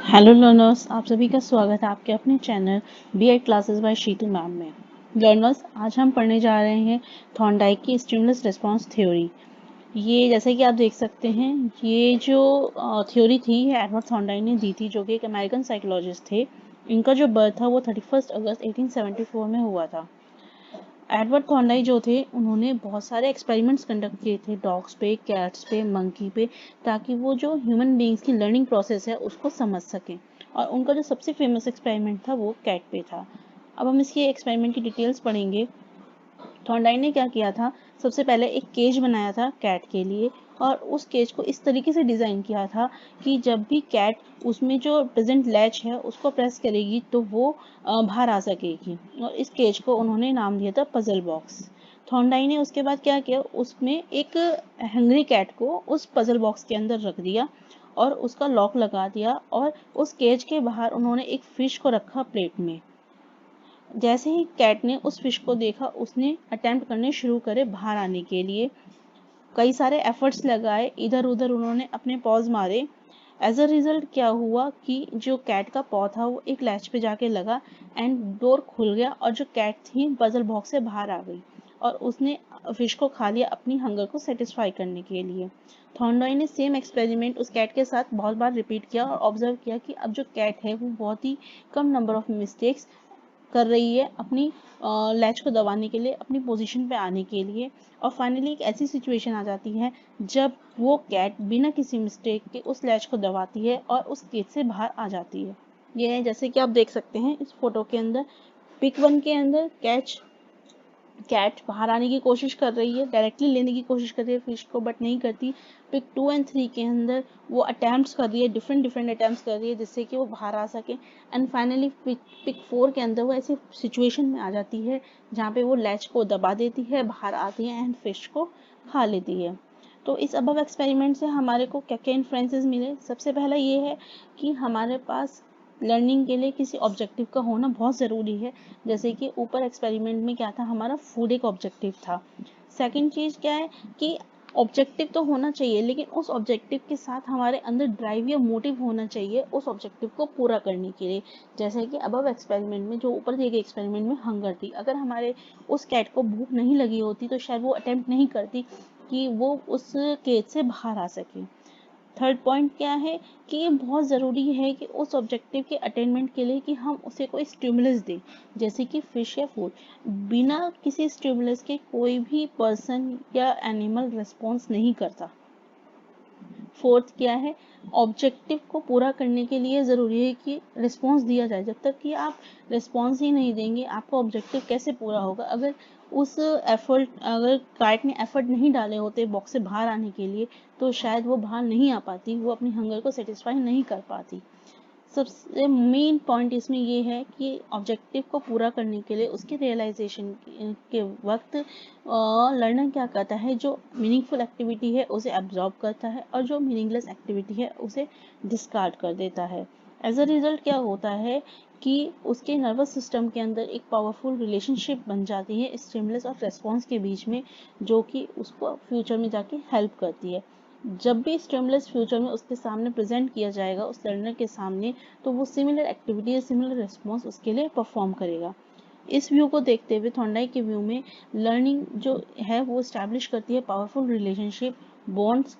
Hello learners, आप सभी का स्वागत है आपके अपने channel B Ed classes by Sheetal ma'am में। लर्नर्स, आज हम पढ़ने जा रहे हैं थॉर्नडाइक की स्टिमुलस रिस्पांस थ्योरी। ये जैसे कि आप देख सकते हैं, ये जो थ्योरी थी एडवर्ड थॉर्नडाइक ने दी थी, जो कि एक अमेरिकन साइकोलॉजिस्ट थे। इनका जो बर्थ था वो 31 अगस्त 1874 में हुआ था। एडवर्ड थॉर्नडाइक जो थे, उन्होंने बहुत सारे एक्सपेरिमेंट्स कंडक्ट किए थे डॉग्स पे, कैट्स पे, मंकी पे, ताकि वो जो ह्यूमन बीइंग्स की लर्निंग प्रोसेस है उसको समझ सकें। और उनका जो सबसे फेमस एक्सपेरिमेंट था वो कैट पे था। अब हम इसकी एक्सपेरिमेंट की डिटेल्स पढ़ेंगे। थॉर्नडाइक ने क्या किया था, सबसे पहले एक केज बनाया था कैट के लिए, और उस केज को इस तरीके से डिज़ाइन किया था कि जब भी कैट उसमें जो प्रेजेंट लैच है उसको प्रेस करेगी तो वो बाहर आ सकेगी। और इस केज को उन्होंने नाम दिया था पजल बॉक्स। थॉर्नडाइक ने उसके बाद क्या किया, उसमें एक हंग्री कैट को उस पजल बॉक्स के अंदर रख दिया और उसका लॉक लगा दिया, और उस केज के बाहर उन्होंने एक फिश को रखा प्लेट में। जैसे ही कैट ने उस फिश को देखा, उसने अटेम्प्ट करने शुरू करे बाहर आने के लिए। कई सारे एफर्ट्स लगाए, इधर उधर उन्होंने अपने पॉज मारे। एज अ रिजल्ट क्या हुआ कि जो कैट का पॉ था वो एक लैच पे जाके लगा एंड डोर खुल गया, और जो कैट थी पजल बॉक्स से बाहर आ गई और उसने फिश को खा लिया अपनी हंगर को सेटिस्फाई करने के लिए। थॉर्नडाइक ने सेम एक्सपेरिमेंट उस कैट के साथ बहुत बार रिपीट किया और ऑब्जर्व किया कि अब जो कैट है वो बहुत ही कम नंबर ऑफ मिस्टेक्स कर रही है अपनी लैच को दबाने के लिए, अपनी पोजीशन पे आने के लिए। और फाइनली एक ऐसी सिचुएशन आ जाती है जब वो कैट बिना किसी मिस्टेक के उस लैच को दबाती है और उस केज से बाहर आ जाती है। ये है जैसे कि आप देख सकते हैं इस फोटो के अंदर, पिक 1 के अंदर कैट बाहर आने की कोशिश कर रही है, डायरेक्टली लेने की कोशिश कर रही है फिश को, बट नहीं करती। पिक 2 एंड 3 के अंदर वो अटेम्प्ट्स कर रही है, डिफरेंट अटेम्प्ट्स कर रही है जिससे कि वो बाहर आ सके। एंड फाइनली पिक 4 के अंदर वो ऐसी सिचुएशन में आ जाती है जहाँ पे वो लैच को दबा देती है, बाहर आती है एंड फिश को खा लेती है। तो इस अबव एक्सपेरिमेंट से हमारे को क्या क्या इन्फ्लुएंसेस मिले। सबसे पहला ये है कि हमारे पास लर्निंग के लिए किसी ऑब्जेक्टिव का होना बहुत ज़रूरी है। जैसे कि ऊपर एक्सपेरिमेंट में क्या था, हमारा फूड एक ऑब्जेक्टिव था। सेकंड चीज़ क्या है कि ऑब्जेक्टिव तो होना चाहिए, लेकिन उस ऑब्जेक्टिव के साथ हमारे अंदर ड्राइव या मोटिव होना चाहिए उस ऑब्जेक्टिव को पूरा करने के लिए। जैसे कि अबव एक्सपेरिमेंट में, जो ऊपर दिए गए एक्सपेरिमेंट में हंगर थी, अगर हमारे उस कैट को भूख नहीं लगी होती तो शायद वो अटेम्प्ट नहीं करती कि वो उस केज से बाहर आ सके। थर्ड पॉइंट क्या है कि ये बहुत ज़रूरी है कि उस ऑब्जेक्टिव के अटेनमेंट के लिए कि हम उसे कोई स्टिमुलस दें, जैसे कि फिश या फूड। बिना किसी स्टिमुलस के कोई भी पर्सन या एनिमल रिस्पॉन्स नहीं करता। फोर्थ क्या है, ऑब्जेक्टिव को पूरा करने के लिए ज़रूरी है कि रिस्पॉन्स दिया जाए। जब तक कि आप रिस्पॉन्स ही नहीं देंगे, आपका ऑब्जेक्टिव कैसे पूरा होगा। अगर कैट ने एफर्ट नहीं डाले होते बॉक्स से बाहर आने के लिए, तो शायद वो बाहर नहीं आ पाती, वो अपनी हंगर को सेटिस्फाई नहीं कर पाती। सबसे मेन पॉइंट इसमें ये है कि ऑब्जेक्टिव को पूरा करने के लिए उसके रियलाइजेशन के वक्त लर्नर क्या करता है, जो मीनिंगफुल एक्टिविटी है उसे एब्जॉर्ब करता है और जो मीनिंगलेस एक्टिविटी है उसे डिस्कार्ड कर देता है। एज अ रिजल्ट क्या होता है कि उसके नर्वस सिस्टम के अंदर एक पावरफुल रिलेशनशिप बन जाती है स्टिमुलस और रेस्पॉन्स के बीच में, जो कि उसको फ्यूचर में जाके हेल्प करती है। जब भी स्टिमुलस फ्यूचर में उसके सामने प्रेजेंट किया जाएगा उस लर्नर के सामने, तो वो सिमिलर एक्टिविटी या सिमिलर रिस्पॉन्स उसके लिए परफॉर्म करेगा। इस व्यू को देखते हुए थॉर्नडाइक के व्यू में लर्निंग जो है वो स्टैब्लिश करती है पावरफुल रिलेशनशिप, बॉन्ड्स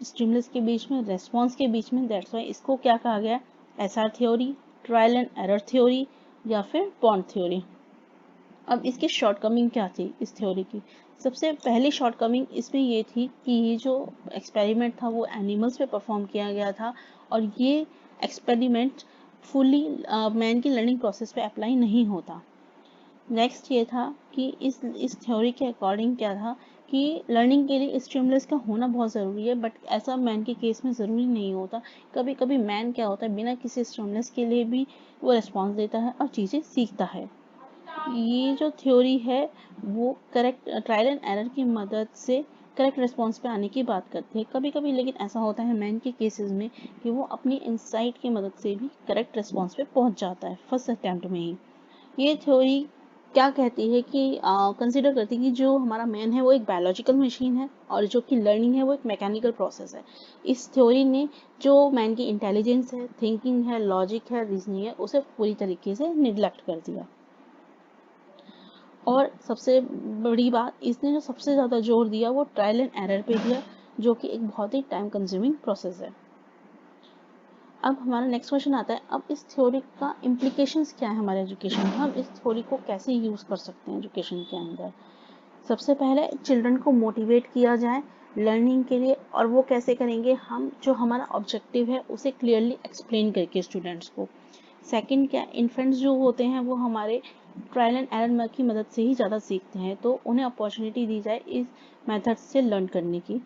स्टिमुलस के बीच में, रेस्पॉन्स के बीच में। दैट्स वाई इसको क्या कहा गया, SR theory, trial and error theory, या फिर बॉन्ड थ्योरी। अब इसकी शॉर्टकमिंग क्या थी इस थ्योरी की। सबसे पहली शॉर्टकमिंग इसमें ये थी कि ये जो एक्सपेरिमेंट था वो एनिमल्स पे परफॉर्म किया गया था, और ये एक्सपेरिमेंट फुली मैन की लर्निंग प्रोसेस पे अप्लाई नहीं होता। नेक्स्ट ये था कि इस थ्योरी के अकॉर्डिंग क्या था कि लर्निंग के लिए स्टिमुलस का होना बहुत ज़रूरी है, बट ऐसा मैन के केस में ज़रूरी नहीं होता। कभी कभी मैन क्या होता है, बिना किसी स्टिमुलस के लिए भी वो रिस्पॉन्स देता है और चीज़ें सीखता है। ये जो थ्योरी है वो करेक्ट ट्रायल एंड एरर की मदद से करेक्ट रिस्पॉन्स पे आने की बात करती है। कभी कभी लेकिन ऐसा होता है मैन के केसेस में कि वो अपनी इंसाइट की मदद से भी करेक्ट रिस्पॉन्स पे पहुंच जाता है फर्स्ट अटेम्प्ट में ही। ये थ्योरी क्या कहती है कि कंसिडर करती है कि जो हमारा मैन है वो एक बायोलॉजिकल मशीन है और जो कि लर्निंग है वो एक मैकेनिकल प्रोसेस है। इस थ्योरी ने जो मैन की इंटेलिजेंस है, थिंकिंग है, लॉजिक है, रीजनिंग है, उसे पूरी तरीके से निग्लेक्ट कर दिया। और सबसे बड़ी बात, इसने जो सबसे ज़्यादा जोर दिया वो ट्रायल एंड एरर पे दिया, जो कि एक बहुत ही टाइम कंज्यूमिंग प्रोसेस है। अब हमारा नेक्स्ट क्वेश्चन आता है, अब इस थ्योरी का इम्प्लीकेशंस क्या है हमारे एजुकेशन में, हम इस थ्योरी को कैसे यूज़ कर सकते हैं एजुकेशन के अंदर। सबसे पहले चिल्ड्रन को मोटिवेट किया जाए लर्निंग के लिए, और वो कैसे करेंगे, हम जो हमारा ऑब्जेक्टिव है उसे क्लियरली एक्सप्लेन करके स्टूडेंट्स को। सेकंड क्या, इन्फेंट्स जो होते हैं वो हमारे ट्रायल एंड एरर की मदद से ही ज़्यादा सीखते हैं, तो उन्हें अपॉर्चुनिटी दी जाए इस मेथड से लर्न करने की।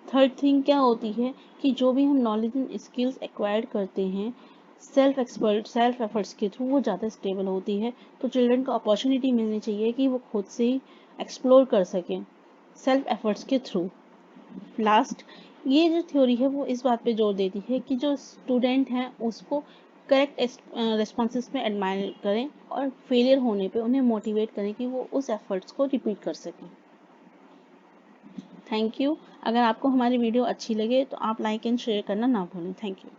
थर्ड थिंग क्या होती है कि जो भी हम नॉलेज एंड स्किल्स एक्वायर्ड करते हैं सेल्फ एफर्ट्स के थ्रू, वो ज़्यादा स्टेबल होती है, तो चिल्ड्रन को अपॉर्चुनिटी मिलनी चाहिए कि वो खुद से ही एक्सप्लोर कर सकें सेल्फ एफर्ट्स के थ्रू। लास्ट, ये जो थ्योरी है वो इस बात पे जोर देती है कि जो स्टूडेंट हैं उसको करेक्ट रिस्पॉन्सेस में एडमायर करें और फेलियर होने पे उन्हें मोटिवेट करें कि वो उस एफर्ट्स को रिपीट कर सकें। Thank you. अगर आपको हमारी वीडियो अच्छी लगे तो आप लाइक एंड शेयर करना ना भूलें। Thank you.